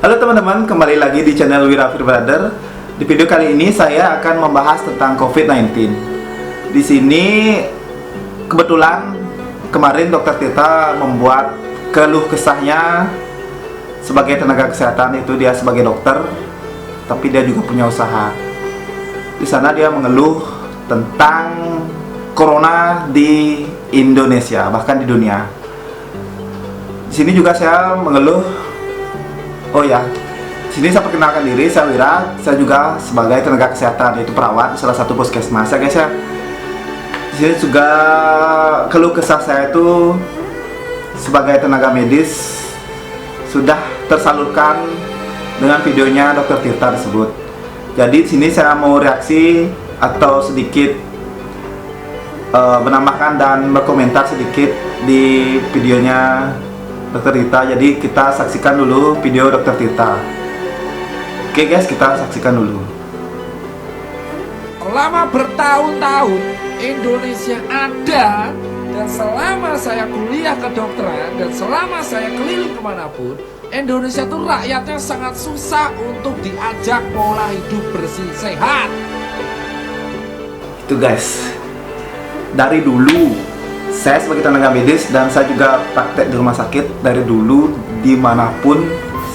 Halo teman-teman, kembali lagi di channel Wirafir Brother. Di video kali ini saya akan membahas tentang COVID-19. Di sini kebetulan kemarin Dokter Tirta membuat keluh kesahnya sebagai tenaga kesehatan. Itu dia sebagai dokter, tapi dia juga punya usaha. Di sana dia mengeluh tentang corona di Indonesia, bahkan di dunia. Di sini juga saya mengeluh. Oh ya, sini saya perkenalkan diri, saya Wira. Saya juga sebagai tenaga kesehatan, yaitu perawat di salah satu puskesmas ya guys ya. Di sini juga keluh kesah saya itu sebagai tenaga medis sudah tersalurkan dengan videonya Dokter Tirta tersebut. Jadi di sini saya mau reaksi atau sedikit menambahkan dan berkomentar sedikit di videonya Dokter Tirta. Jadi kita saksikan dulu video Dokter Tirta. Oke guys, kita saksikan dulu. Selama bertahun-tahun Indonesia ada, dan selama saya kuliah kedokteran, dan selama saya keliling kemanapun, Indonesia tuh rakyatnya sangat susah untuk diajak pola hidup bersih sehat. Itu guys, dari dulu saya sebagai tenaga medis dan saya juga praktek di rumah sakit. Dari dulu dimanapun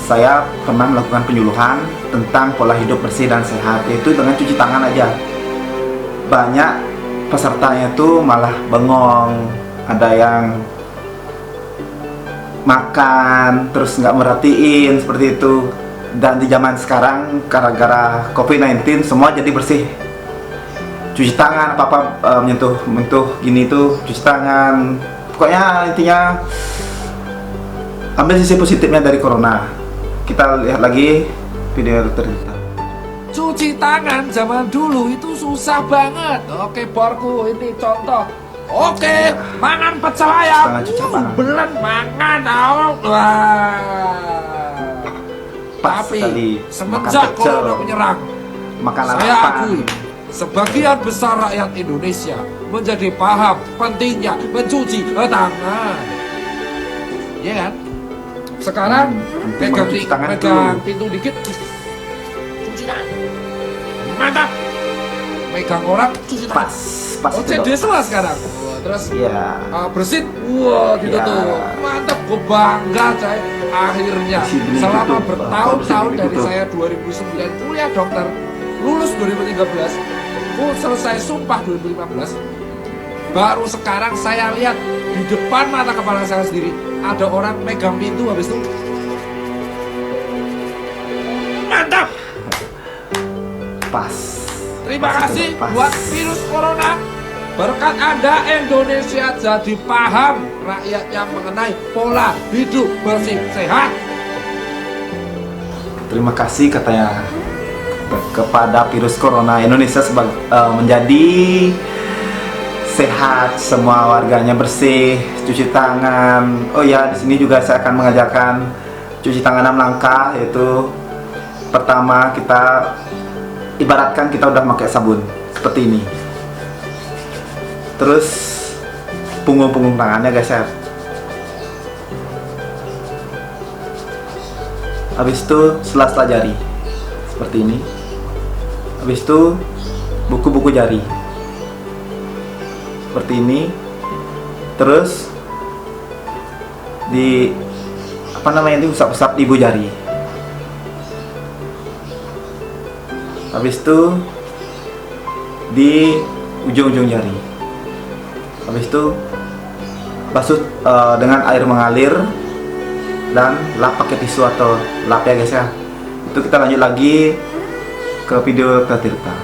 saya pernah melakukan penyuluhan tentang pola hidup bersih dan sehat, yaitu dengan cuci tangan aja. Banyak pesertanya tuh malah bengong, ada yang makan terus nggak merhatiin seperti itu. Dan di zaman sekarang gara-gara COVID-19 semua jadi bersih, cuci tangan, apa-apa menyentuh gini tuh cuci tangan. Pokoknya intinya ambil sisi positifnya dari corona. Kita lihat lagi video Dokter Tirta. Cuci tangan zaman dulu itu susah banget. Oke borku, ini contoh. Oke, mangan pecel ayam. Belen mangan wah. Pas Tapi tadi semenjak makan pecel, corona menyerang, makan saya lalapan. akui sebagian besar rakyat Indonesia menjadi paham pentingnya mencuci tangan. Ya kan? Sekarang pegang cuci tangan pegang dulu. pintu dikit, cuci tangan. Mantap. Megang orang, cuci tangan. Pas Oh, itu, Dok. CDS lah sekarang. Wah, terus Iya. bersit, wah gitu Ya. tuh. Mantap, gue bangga coy. Akhirnya Sini selama ditutup. bertahun-tahun Sini dari ditutup. saya 2009 kuliah dokter, lulus 2013, selesai sumpah 2015. Baru sekarang saya lihat di depan mata kepala saya sendiri ada orang megang pintu habis itu. Mantap. Pas. Terima Pas itu, kasih pas. buat virus corona. Berkat Anda Indonesia jadi paham rakyatnya mengenai pola hidup bersih sehat. Terima kasih katanya kepada virus corona. Indonesia menjadi sehat, semua warganya bersih, cuci tangan. Oh ya, di sini juga saya akan mengajarkan cuci tangan 6 langkah, yaitu pertama kita ibaratkan kita udah pakai sabun seperti ini. Terus punggung-punggung tangannya guys ya. Habis itu sela-sela jari seperti ini. Habis itu buku-buku jari seperti ini. Terus di itu usap-usap di ibu jari. Habis itu di ujung-ujung jari. Habis itu basuh dengan air mengalir dan lap pakai tisu atau lap ya guys ya. Itu kita lanjut lagi ke video Dokter Tirta.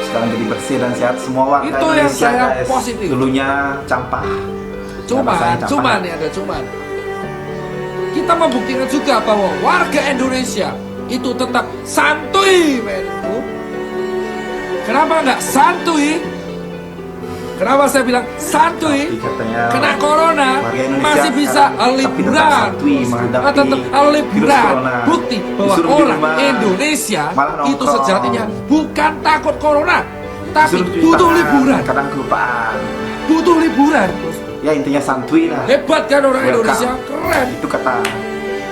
Sekarang jadi bersih dan sehat semua warga Itu yang Indonesia saya guys. positif. Dulunya campah. Cuman ya ada cuman. Kita membuktikan juga bahwa warga Indonesia itu tetap santuy, menku. Kenapa nggak santuy? Kenapa saya bilang santuy? Tapi katanya Kena corona warga Indonesia masih bisa sekarang tapi tetap liburan, santuy menghadapi tetap virus liburan. corona. Bukti bahwa Disuruh di orang rumah, Indonesia malah itu nongkrong. sejatinya bukan takut corona, tapi Disuruh cuci butuh tangan, liburan. kadang kelupaan. Butuh liburan. ya intinya santuy lah. Hebat kan orang Welcome. Indonesia, keren. Itu kata.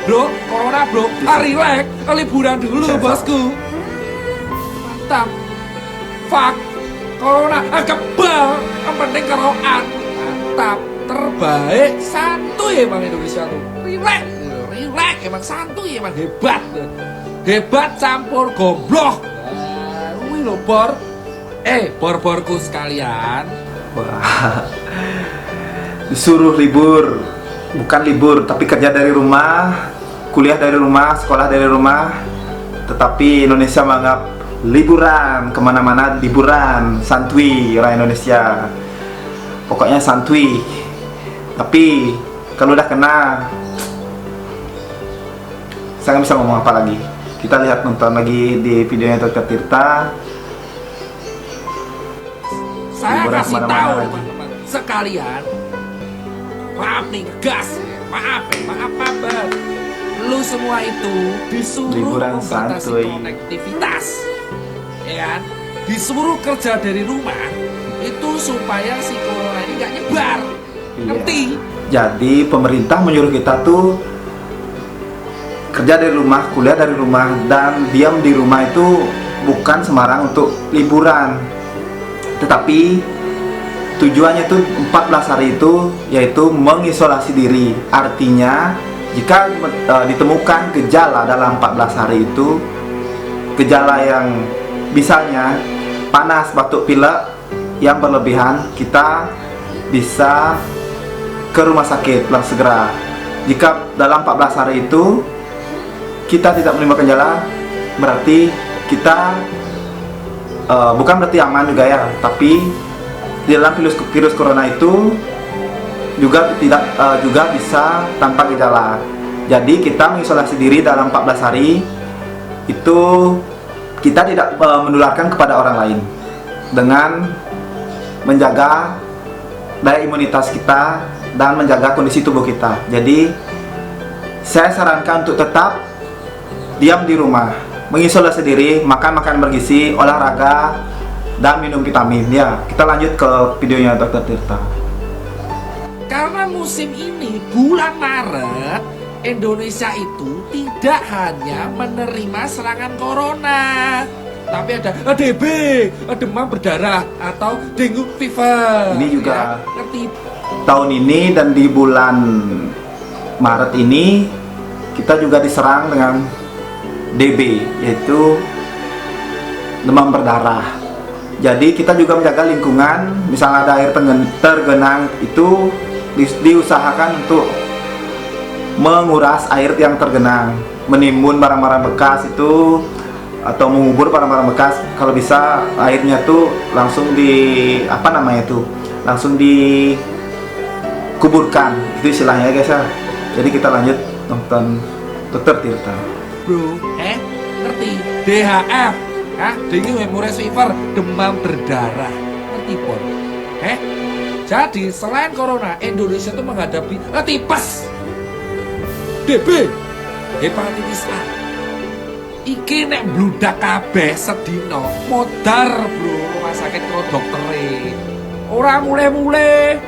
Bro, corona bro, relax, liburan dulu Saya bosku. Mantap. Fuck, corona, kebal, yang penting keroan. Mantap, terbaik, santuy emang Indonesia tuh. Relax, relax, emang santuy, emang hebat. Hebat campur goblok. Wih lo bor. Bor-borku sekalian. Wah. Disuruh libur, bukan libur, tapi kerja dari rumah, kuliah dari rumah, sekolah dari rumah. Tetapi Indonesia menganggap liburan, kemana-mana liburan, santuy orang Indonesia. Pokoknya santuy. Tapi kalau udah kena, saya nggak bisa ngomong apa lagi. Kita lihat nonton lagi di videonya Dr. Tirta. Saya Liburan kasih kemana-mana tahu lagi. teman-teman sekalian. Maaf nih, gas. Maaf banget. Lu semua itu disuruh Liburan membatasi santuy. konektivitas, ya kan? Disuruh kerja dari rumah itu supaya si corona ini nggak nyebar. Iya. Ngerti? Jadi pemerintah menyuruh kita tuh kerja dari rumah, kuliah dari rumah, dan diam di rumah itu bukan sembarang untuk liburan. Tetapi tujuannya tuh 14 hari itu yaitu mengisolasi diri. Artinya jika ditemukan gejala dalam 14 hari itu, gejala yang misalnya panas, batuk, pilek yang berlebihan, kita bisa ke rumah sakit langsung segera. Jika dalam 14 hari itu kita tidak menemukan gejala, berarti kita bukan berarti aman juga ya, tapi di dalam virus corona itu juga tidak juga bisa tanpa gejala. Jadi kita mengisolasi diri dalam 14 hari itu kita tidak menularkan kepada orang lain dengan menjaga daya imunitas kita dan menjaga kondisi tubuh kita. Jadi saya sarankan untuk tetap diam di rumah, mengisolasi diri, makan makanan bergizi, olahraga, dan minum vitamin. Ya, kita lanjut ke videonya Dr. Tirta. Karena musim ini bulan Maret, Indonesia itu tidak hanya menerima serangan corona, tapi ada DB, demam berdarah atau dengue fever. Ini juga ya, ngerti? Tahun ini dan di bulan Maret ini kita juga diserang dengan DB, yaitu demam berdarah. Jadi kita juga menjaga lingkungan, misalnya ada air tergenang itu diusahakan untuk menguras air yang tergenang, menimbun barang-barang bekas itu atau mengubur barang-barang bekas. Kalau bisa airnya tuh langsung langsung dikuburkan, itu istilahnya guys ya. Jadi kita lanjut nonton Dr. Tirta. Bro, ngerti? DHF, dengue hemorrhage fever, demam berdarah, ngerti pon? Jadi selain corona, Indonesia itu menghadapi tipes, DB, hepatitis A. Iki nek bludak kabeh sedina, modar bro rumah sakit karo doktere. Ora mulai-mulai.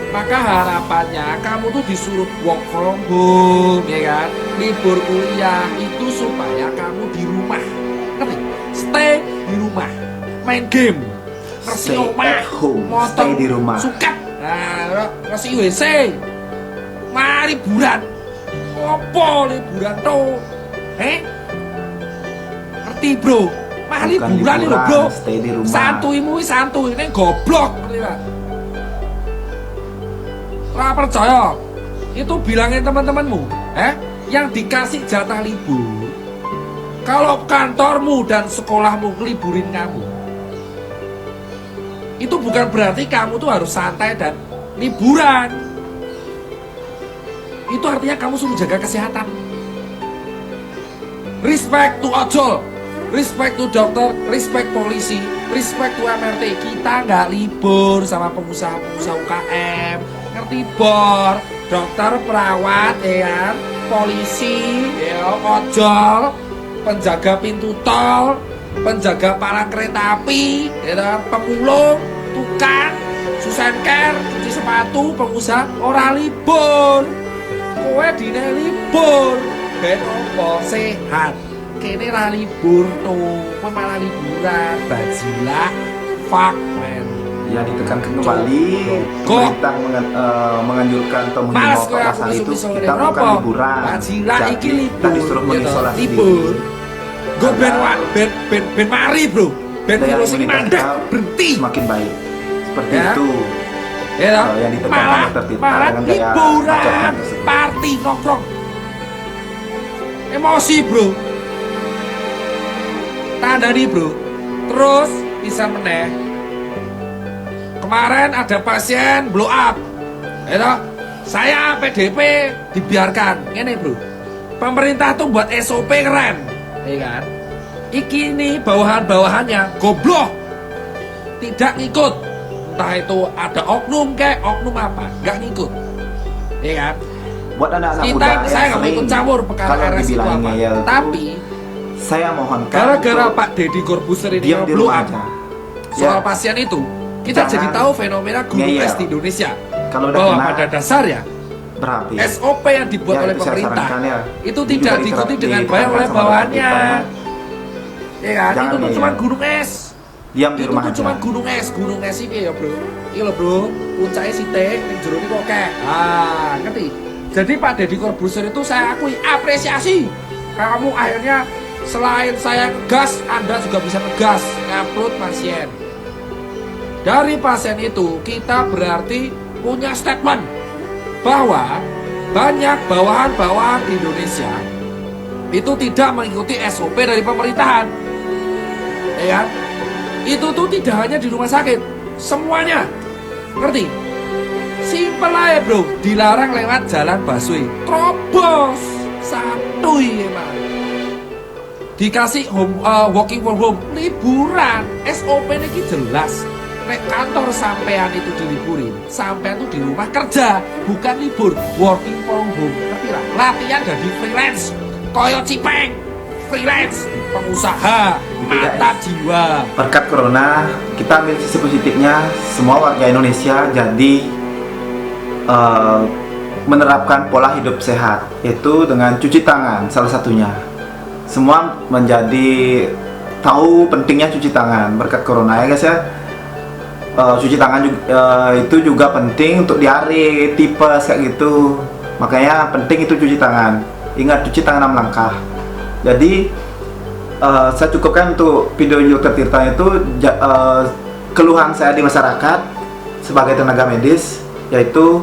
Maka harapannya kamu tuh disuruh work from home, ya kan? Libur kuliah itu supaya kamu di rumah. Ngerti? Stay di rumah. Main game. Stay Ngersi at home, stay di rumah. Suket. Nah, ngersi WC. Mari liburan. Apa liburan tuh? Ngerti bro? Mari Bukan liburan lho bro. stay di rumah. Santuimu santuy, ini goblok. Ngerti gak? Ora percaya? Itu bilangin teman-temanmu, yang dikasih jatah libur. Kalau kantormu dan sekolahmu ngeliburin kamu, itu bukan berarti kamu tuh harus santai dan liburan. Itu artinya kamu suruh jaga kesehatan. Respect to ojol, respect to dokter, respect polisi, respect to MRT. Kita nggak libur sama pengusaha-pengusaha UKM. Ngerti bor, dokter, perawat, ya, polisi, ya, ojol, penjaga pintu tol, penjaga palang kereta api, ya, pemulung, tukang, Susenker, cuci sepatu, pengusaha ora libur. Kowe dine libur, ben opo sehat. Kene ra libur tuh, kowe malah liburan, bajilak, fuck man. Ya ditekankan kembali, pemerintah menganjurkan atau Males mengimbau kowe aku pasal itu isu-isu kita ngene. bukan Apa? liburan. Bajilak Jadi iki libur. kita disuruh Gitu, mengisolasi libur. diri. Gue ben mari bro, ben Daya virus ini imunitas mandek, kita berhenti. semakin baik. Seperti Ya. itu. Ya toh? Yang ditekankan malah Dr. Tirta malah dengan gaya liburan, macetnya tersebut. party, nongkrong. Emosi bro. Tanda nih bro. Terus bisa meneh. Kemarin ada pasien blow up. Ya toh? Saya PDP dibiarkan. Ini bro. Pemerintah tuh buat SOP keren. Ya kan? Iki nih bawahan-bawahannya goblok. Tidak ngikut. Entah itu ada oknum kayak oknum apa, nggak ngikut. Ya kan? Buat anak-anak Kita, muda saya nggak mau sering ikut campur perkara kalau RS itu dibilangin apa. ngeyel, Tapi saya mohonkan gara-gara untuk Pak Deddy Corbuzier ini diam di blow rumah up aja. soal Ya. pasien itu, kita Jangan jadi tahu fenomena gunung ngeyel. es di Indonesia. Kalau udah Bahwa kena, pada dasarnya berapi. SOP yang dibuat Ya, oleh itu saya pemerintah sarankan ya. itu Juga tidak diikuti dengan baik oleh sama bawahannya. dokter Ya kan? Jangan Itu tuh ngeyel. cuma gunung es. Diam di Itu rumah tuh aja. cuma gunung es iki ya bro. Iki lho bro, puncaknya sitik, ning jero iki kok kek. Ah, ngerti? Jadi Pak Deddy Corbuzier itu saya akui apresiasi. Kamu akhirnya selain saya ngegas, Anda juga bisa ngegas ngupload pasien. Dari pasien itu kita berarti punya statement bahwa banyak bawahan-bawahan di Indonesia itu tidak mengikuti SOP dari pemerintahan. Ya kan? Itu tuh tidak hanya di rumah sakit, semuanya. Ngerti? Simpel aja bro, dilarang lewat jalan busway, terobos, santuy emang. Dikasih working from home, liburan, SOP ini jelas. Nek kantor sampean itu diliburin, sampean itu di rumah kerja, bukan libur, working from home. Ngerti lah? Latihan jadi freelance, koyo cipeng, freelance, pengusaha, mata jiwa. Berkat corona, kita ambil sisi positifnya, semua warga Indonesia jadi menerapkan pola hidup sehat, yaitu dengan cuci tangan salah satunya. Semua menjadi tahu pentingnya cuci tangan berkat corona ya guys ya. Cuci tangan juga, itu juga penting untuk diare, tipes kayak gitu. Makanya penting itu cuci tangan. Ingat cuci tangan 6 langkah. Jadi saya cukupkan untuk video Dr. Tirta itu keluhan saya di masyarakat sebagai tenaga medis, yaitu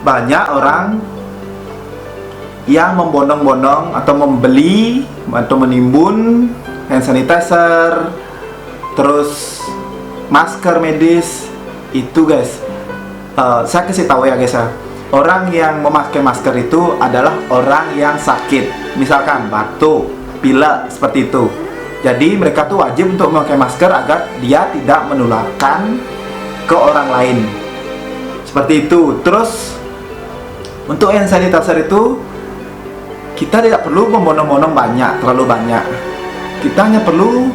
banyak orang yang membondong-bondong atau membeli atau menimbun hand sanitizer, terus masker medis itu guys. Saya kasih tahu ya guys ya, orang yang memakai masker itu adalah orang yang sakit, misalkan batuk, pilek seperti itu. Jadi mereka tuh wajib untuk memakai masker agar dia tidak menularkan ke orang lain. Seperti itu. Terus untuk hand sanitizer itu kita tidak perlu membondong-bondong terlalu banyak. Kita hanya perlu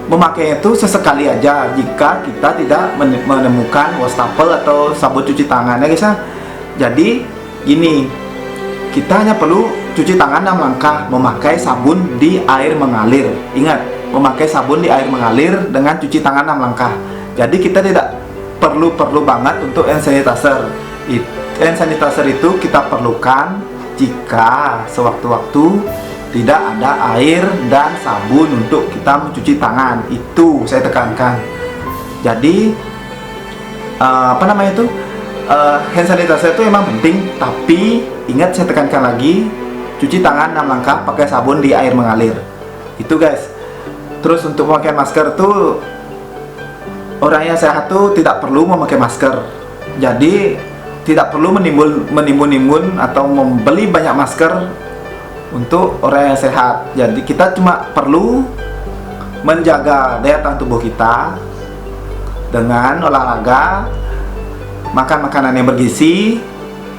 memakai itu sesekali aja jika kita tidak menemukan wastafel atau sabun cuci tangan ya guys ya. Jadi gini, kita hanya perlu cuci tangan 6 langkah, memakai sabun di air mengalir. Ingat, memakai sabun di air mengalir dengan cuci tangan 6 langkah. Jadi kita tidak perlu banget untuk hand sanitizer. Hand sanitizer itu kita perlukan jika sewaktu-waktu tidak ada air dan sabun untuk kita mencuci tangan. Itu saya tekankan. Jadi hand sanitizer itu memang penting, tapi ingat saya tekankan lagi, cuci tangan 6 langkah, pakai sabun di air mengalir. Itu guys. Terus untuk memakai masker tuh, orang yang sehat tuh tidak perlu memakai masker. Jadi tidak perlu menimbun atau membeli banyak masker untuk orang yang sehat. Jadi kita cuma perlu menjaga daya tahan tubuh kita dengan olahraga, makan makanan yang bergizi,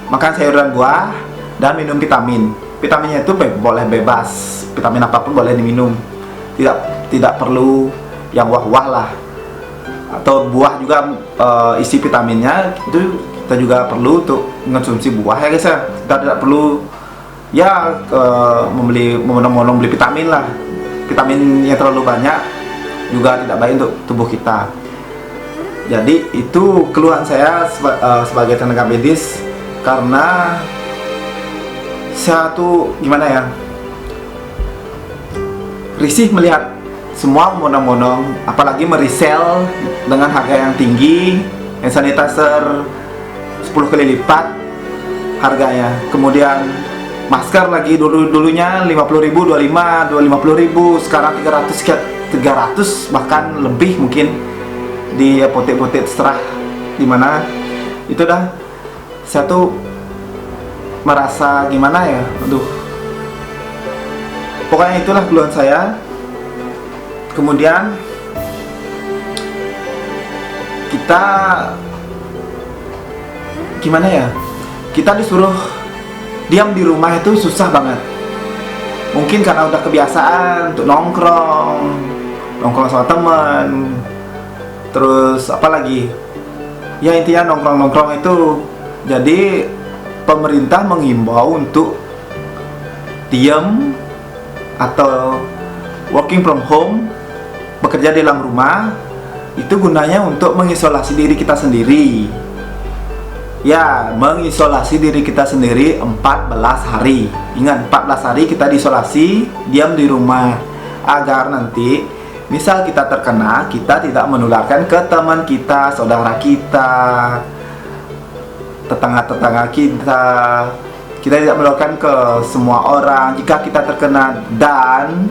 makan sayur dan buah, dan minum vitamin. Vitaminnya itu boleh bebas, vitamin apapun boleh diminum. Tidak perlu yang wah-wah lah. atau buah juga isi vitaminnya, itu kita juga perlu untuk mengonsumsi buah ya guys ya. Kita tidak perlu ya membeli vitamin lah. Vitamin yang terlalu banyak juga tidak baik untuk tubuh kita. Jadi itu keluhan saya sebagai tenaga medis, karena saya tuh gimana ya, risih melihat semua monong-monong, apalagi meresell dengan harga yang tinggi, hand sanitizer 10 kali lipat harganya. Kemudian masker lagi dulunya 50.000, 25.000, sekarang 300 bahkan lebih mungkin di apotek-apotek terserah di mana. Itu dah saya tuh merasa gimana ya, aduh, pokoknya itulah keluhan saya. Kemudian kita gimana ya, kita disuruh diam di rumah itu susah banget. Mungkin karena udah kebiasaan untuk nongkrong sama temen, terus apalagi ya, intinya nongkrong itu. Jadi pemerintah menghimbau untuk diam atau working from home, bekerja di dalam rumah. Itu gunanya untuk mengisolasi diri kita sendiri. Ya, mengisolasi diri kita sendiri 14 hari. Ingat, 14 hari kita diisolasi, diam di rumah, agar nanti misal kita terkena, kita tidak menularkan ke teman kita, saudara kita, tetangga-tetangga kita. Kita tidak menularkan ke semua orang jika kita terkena, dan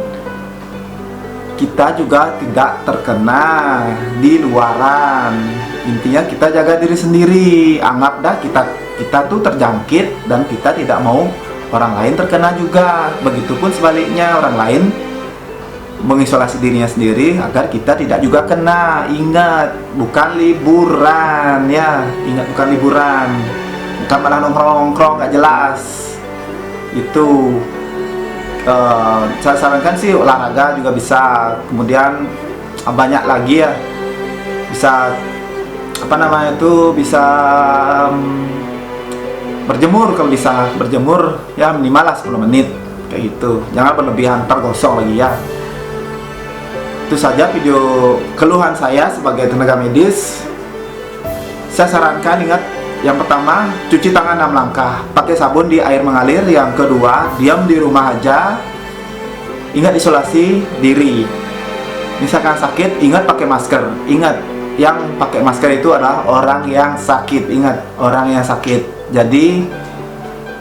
kita juga tidak terkena di luaran. Intinya kita jaga diri sendiri. Anggap dah kita tuh terjangkit, dan kita tidak mau orang lain terkena juga. Begitupun sebaliknya, orang lain mengisolasi dirinya sendiri agar kita tidak juga kena. Ingat, bukan liburan ya. Ingat, bukan liburan, bukan malah nongkrong gak jelas. Itu saya sarankan sih olahraga juga bisa. Kemudian banyak lagi ya, bisa bisa berjemur. Kalau bisa berjemur ya minimal lah 10 menit kayak gitu, jangan berlebihan, ntar gosong lagi ya. Itu saja video keluhan saya sebagai tenaga medis. Saya sarankan, ingat, yang pertama, cuci tangan 6 langkah, pakai sabun di air mengalir. Yang kedua, diam di rumah aja. Ingat, isolasi diri. Misalkan sakit, ingat pakai masker. Ingat, yang pakai masker itu adalah orang yang sakit. Ingat, orang yang sakit. Jadi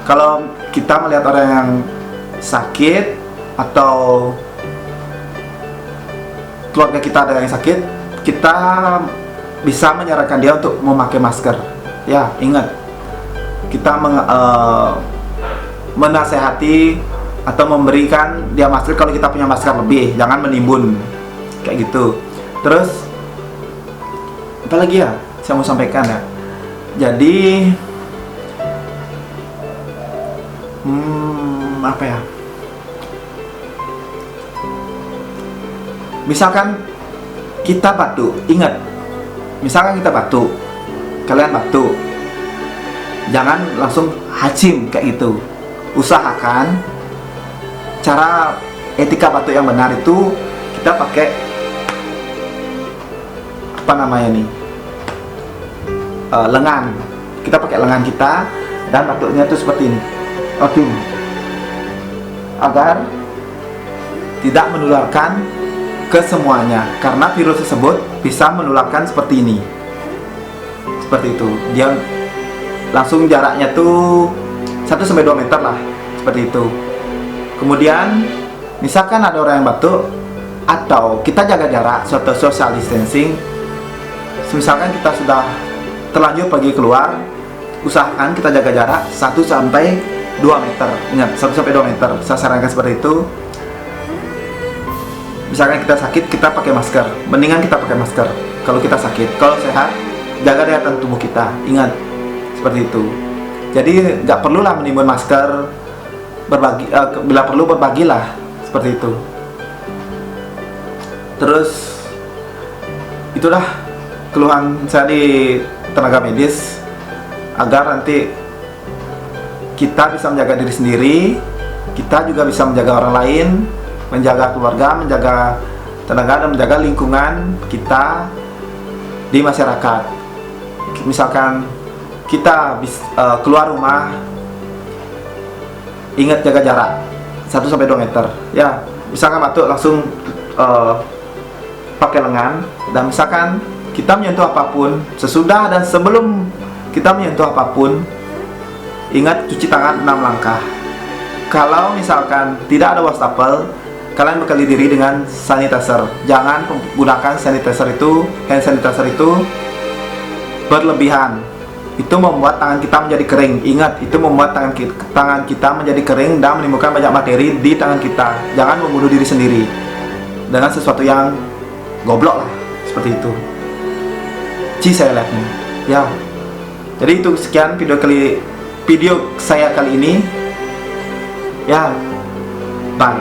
kalau kita melihat orang yang sakit atau keluarga kita ada yang sakit, kita bisa menyarankan dia untuk memakai masker. Ya, ingat, kita menasehati atau memberikan dia masker kalau kita punya masker lebih, jangan menimbun kayak gitu. Terus apa lagi ya saya mau sampaikan ya. Jadi apa ya, misalkan kita batuk, ingat, misalkan kita batuk, kalian batuk, jangan langsung hacim kayak gitu. Usahakan cara etika batuk yang benar itu kita pakai apa namanya nih, lengan. Kita pakai lengan kita, dan batuknya itu seperti ini, agar tidak menularkan ke semuanya, karena virus tersebut bisa menularkan seperti ini. Seperti itu, dia langsung jaraknya tuh 1-2 meter lah, seperti itu. Kemudian misalkan ada orang yang batuk, atau kita jaga jarak, social distancing. Misalkan kita sudah terlanjur pergi keluar, usahakan kita jaga jarak 1-2 meter. Ingat, 1-2 meter, saya sarankan seperti itu. Misalkan kita sakit, kita pakai masker. Mendingan kita pakai masker kalau kita sakit. Kalau sehat, jaga daya tahan tubuh kita. Ingat, seperti itu. Jadi nggak perlulah menimbun masker, berbagi, bila perlu berbagilah, seperti itu. Terus itulah keluhan saya di tenaga medis agar nanti kita bisa menjaga diri sendiri, kita juga bisa menjaga orang lain, menjaga keluarga, menjaga tenaga, dan menjaga lingkungan kita di masyarakat. Misalkan kita keluar rumah, ingat jaga jarak 1-2 meter ya. Misalkan batuk langsung pakai lengan, dan misalkan kita menyentuh apapun, sesudah dan sebelum kita menyentuh apapun, ingat cuci tangan 6 langkah. Kalau misalkan tidak ada wastafel, kalian bekali diri dengan sanitizer. Jangan menggunakan hand sanitizer itu berlebihan. Itu membuat tangan kita menjadi kering. Ingat, itu membuat tangan kita menjadi kering dan menimbulkan banyak bakteri di tangan kita. Jangan membunuh diri sendiri dengan sesuatu yang goblok lah, seperti itu. Saya lihatnya ya. Jadi itu sekian video saya kali ini ya. Bye.